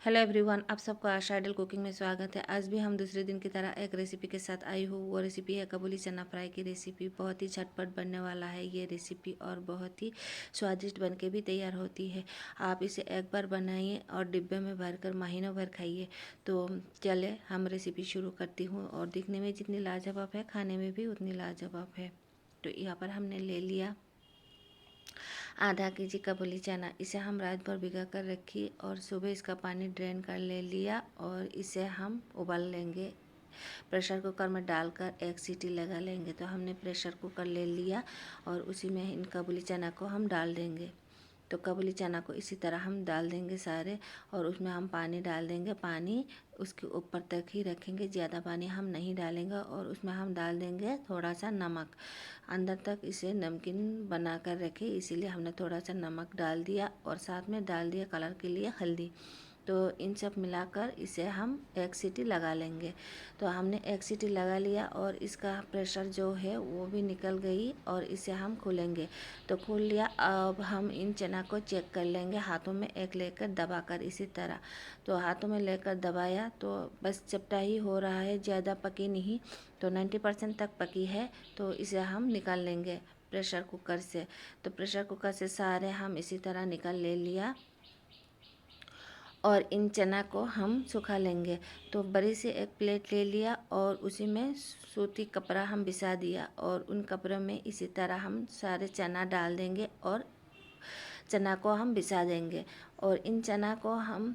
Hello everyone, आप सबका आशा idol cooking में स्वागत है। आज भी हम दूसरे दिन की तरह एक रेसिपी के साथ आई हूँ। वो रेसिपी है काबुली चना फ्राई की रेसिपी। बहुत ही झटपट बनने वाला है ये रेसिपी और बहुत ही स्वादिष्ट बन के भी तैयार होती है। आप इसे एक बार बनाइए और डिब्बे में भरकर महीनों भर खाइए। तो चले हम रेसिपी शुरू करती हूँ। और दिखने में जितनी लाजवाब है, खाने में भी उतनी लाजवाब है। तो यहाँ पर हमने ले लिया आधा केजी काबुली चना। इसे हम रात भर भिगा कर रखी और सुबह इसका पानी ड्रेन कर ले लिया और इसे हम उबाल लेंगे। प्रेशर कुकर में डालकर एक सीटी लगा लेंगे। तो हमने प्रेशर कुकर ले लिया और उसी में इन काबुली चना को हम डाल देंगे। तो काबुली चना को इसी तरह हम डाल देंगे सारे और उसमें हम पानी डाल देंगे। पानी उसके ऊपर तक ही रखेंगे, ज़्यादा पानी हम नहीं डालेंगे। और उसमें हम डाल देंगे थोड़ा सा नमक। अंदर तक इसे नमकीन बना कर रखे, इसीलिए हमने थोड़ा सा नमक डाल दिया और साथ में डाल दिया कलर के लिए हल्दी। तो इन सब मिलाकर इसे हम एक सीटी लगा लेंगे। तो हमने एक सीटी लगा लिया और इसका प्रेशर जो है वो भी निकल गई और इसे हम खोलेंगे। तो खोल लिया। अब हम इन चना को चेक कर लेंगे, हाथों में एक लेकर दबाकर इसी तरह। तो हाथों में लेकर दबाया तो बस चपटा ही हो रहा है, ज़्यादा पकी नहीं। तो 90% तक पकी है। तो इसे हम निकाल लेंगे प्रेशर कुकर से। तो प्रेशर कुकर से सारे हम इसी तरह निकाल ले लिया और इन चना को हम सुखा लेंगे। तो बड़ी से एक प्लेट ले लिया और उसी में सूती कपड़ा हम बिछा दिया और उन कपड़ों में इसी तरह हम सारे चना डाल देंगे और चना को हम बिछा देंगे। और इन चना को हम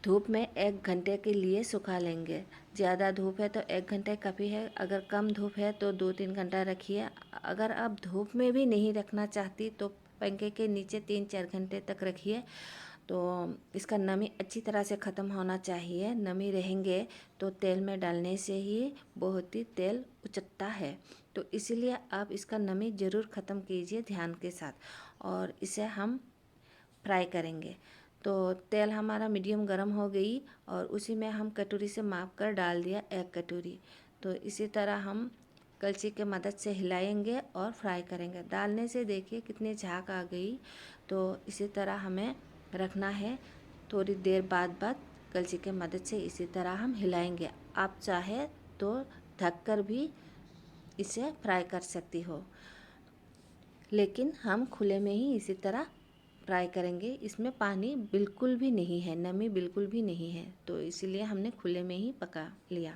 धूप में 1 घंटे के लिए सुखा लेंगे। ज़्यादा धूप है तो 1 घंटे काफ़ी है, अगर कम धूप है तो 2-3 घंटा रखिए। अगर आप धूप में भी नहीं रखना चाहती तो पंखे के नीचे 3-4 घंटे तक रखिए। तो इसका नमी अच्छी तरह से ख़त्म होना चाहिए। नमी रहेंगे तो तेल में डालने से ही बहुत ही तेल उचटता है। तो इसीलिए आप इसका नमी ज़रूर ख़त्म कीजिए ध्यान के साथ। और इसे हम फ्राई करेंगे। तो तेल हमारा मीडियम गर्म हो गई और उसी में हम कटोरी से माप कर डाल दिया 1 कटोरी। तो इसी तरह हम कलछी के मदद से हिलाएंगे और फ्राई करेंगे। डालने से देखिए कितनी झाग आ गई। तो इसी तरह हमें रखना है। थोड़ी देर बाद कलछी के मदद से इसी तरह हम हिलाएंगे। आप चाहे तो ढककर भी इसे फ्राई कर सकती हो, लेकिन हम खुले में ही इसी तरह फ्राई करेंगे। इसमें पानी बिल्कुल भी नहीं है, नमी बिल्कुल भी नहीं है, तो इसीलिए हमने खुले में ही पका लिया।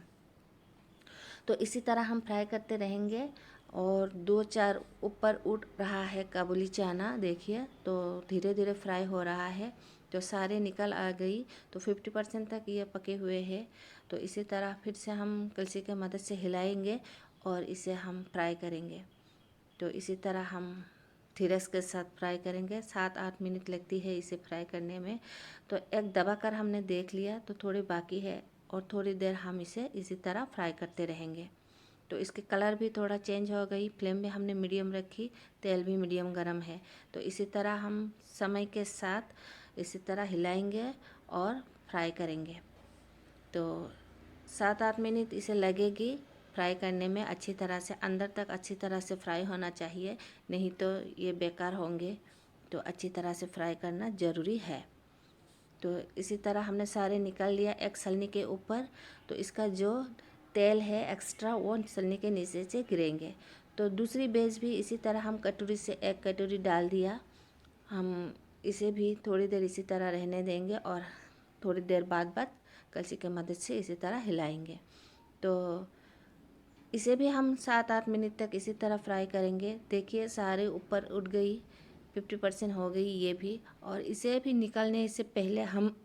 तो इसी तरह हम फ्राई करते रहेंगे। और 2-4 ऊपर उठ रहा है काबुली चना, देखिए तो धीरे धीरे फ्राई हो रहा है। तो सारे निकल आ गई। तो 50% तक ये पके हुए हैं। तो इसी तरह फिर से हम कलछी की मदद से हिलाएंगे और इसे हम फ्राई करेंगे। तो इसी तरह हम धीरज के साथ फ्राई करेंगे। 7-8 मिनट लगती है इसे फ्राई करने में। तो एक दबा कर हमने देख लिया तो थोड़ी बाकी है और थोड़ी देर हम इसे इसी तरह फ्राई करते रहेंगे। तो इसके कलर भी थोड़ा चेंज हो गई। फ्लेम भी हमने मीडियम रखी, तेल भी मीडियम गरम है। तो इसी तरह हम समय के साथ इसी तरह हिलाएंगे और फ्राई करेंगे। तो 7-8 मिनट इसे लगेगी फ्राई करने में। अच्छी तरह से अंदर तक अच्छी तरह से फ्राई होना चाहिए, नहीं तो ये बेकार होंगे। तो अच्छी तरह से फ्राई करना ज़रूरी है। तो इसी तरह हमने सारे निकाल लिया एक छलनी के ऊपर। तो इसका जो तेल है एक्स्ट्रा वो छलनी के नीचे से गिरेंगे। तो दूसरी बेच भी इसी तरह हम कटोरी से 1 कटोरी डाल दिया। हम इसे भी थोड़ी देर इसी तरह रहने देंगे और थोड़ी देर बाद कलछी की मदद से इसी तरह हिलाएंगे। तो इसे भी हम 7-8 मिनट तक इसी तरह फ्राई करेंगे। देखिए सारे ऊपर उठ गई, 50% हो गई ये भी। और इसे भी निकालने से पहले हम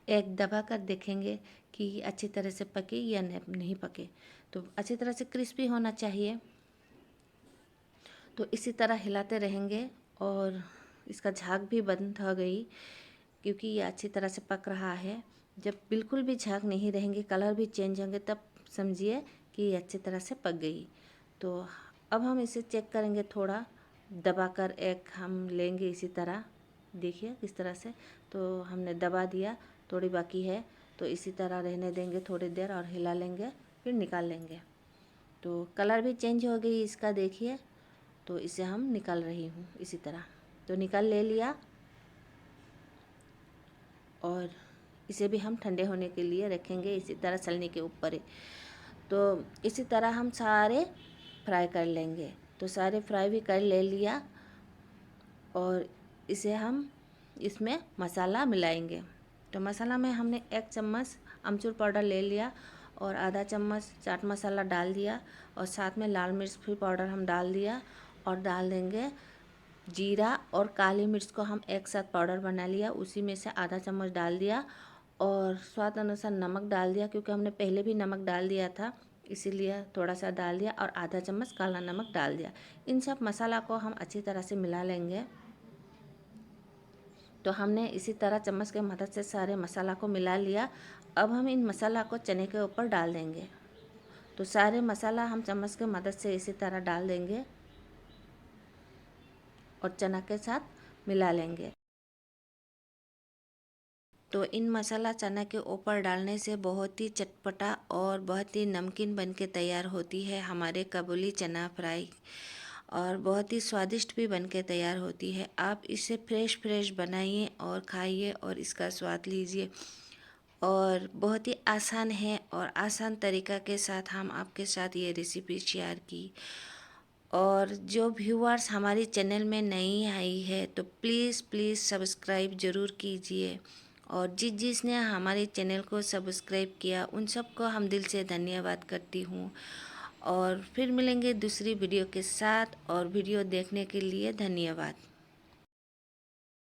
एक दबा कर देखेंगे कि अच्छी तरह से पके या नहीं पके। तो अच्छी तरह से क्रिस्पी होना चाहिए। तो इसी तरह हिलाते रहेंगे और इसका झाग भी बंद हो गई, क्योंकि ये अच्छी तरह से पक रहा है। जब बिल्कुल भी झाग नहीं रहेंगे, कलर भी चेंज होंगे, तब समझिए कि ये अच्छी तरह से पक गई। तो अब हम इसे चेक करेंगे, थोड़ा दबाकर एक हम लेंगे इसी तरह। देखिए किस तरह से। तो हमने दबा दिया, थोड़ी बाकी है। तो इसी तरह रहने देंगे थोड़ी देर और हिला लेंगे, फिर निकाल लेंगे। तो कलर भी चेंज हो गई इसका, देखिए। तो इसे हम निकाल रही हूँ इसी तरह। तो निकाल ले लिया। और इसे भी हम ठंडे होने के लिए रखेंगे इसी तरह छलनी के ऊपर ही। तो इसी तरह हम सारे फ्राई कर लेंगे। तो सारे फ्राई भी कर ले लिया और इसे हम इसमें मसाला मिलाएंगे। तो मसाला में हमने 1 चम्मच अमचूर पाउडर ले लिया और आधा चम्मच चाट मसाला डाल दिया और साथ में लाल मिर्च भी पाउडर हम डाल दिया और डाल देंगे जीरा और काली मिर्च को हम एक साथ पाउडर बना लिया, उसी में से आधा चम्मच डाल दिया और स्वाद अनुसार नमक डाल दिया, क्योंकि हमने पहले भी नमक डाल दिया था इसीलिए थोड़ा सा डाल दिया और आधा चम्मच काला नमक डाल दिया। इन सब मसाला को हम अच्छी तरह से मिला लेंगे। तो हमने इसी तरह चम्मच के मदद से सारे मसाला को मिला लिया। अब हम इन मसाला को चने के ऊपर डाल देंगे। तो सारे मसाला हम चम्मच के मदद से इसी तरह डाल देंगे और चना के साथ मिला लेंगे। तो इन मसाला चना के ऊपर डालने से बहुत ही चटपटा और बहुत ही नमकीन बन के तैयार होती है हमारे काबुली चना फ्राई और बहुत ही स्वादिष्ट भी बन के तैयार होती है। आप इसे फ्रेश फ्रेश बनाइए और खाइए और इसका स्वाद लीजिए। और बहुत ही आसान है और आसान तरीका के साथ हम आपके साथ ये रेसिपी शेयर की। और जो व्यूअर्स हमारी चैनल में नई आई है तो प्लीज़ प्लीज़ सब्सक्राइब ज़रूर कीजिए। और जिसने हमारे चैनल को सब्सक्राइब किया उन सबको हम दिल से धन्यवाद करती हूँ। और फिर मिलेंगे दूसरी वीडियो के साथ, और वीडियो देखने के लिए धन्यवाद।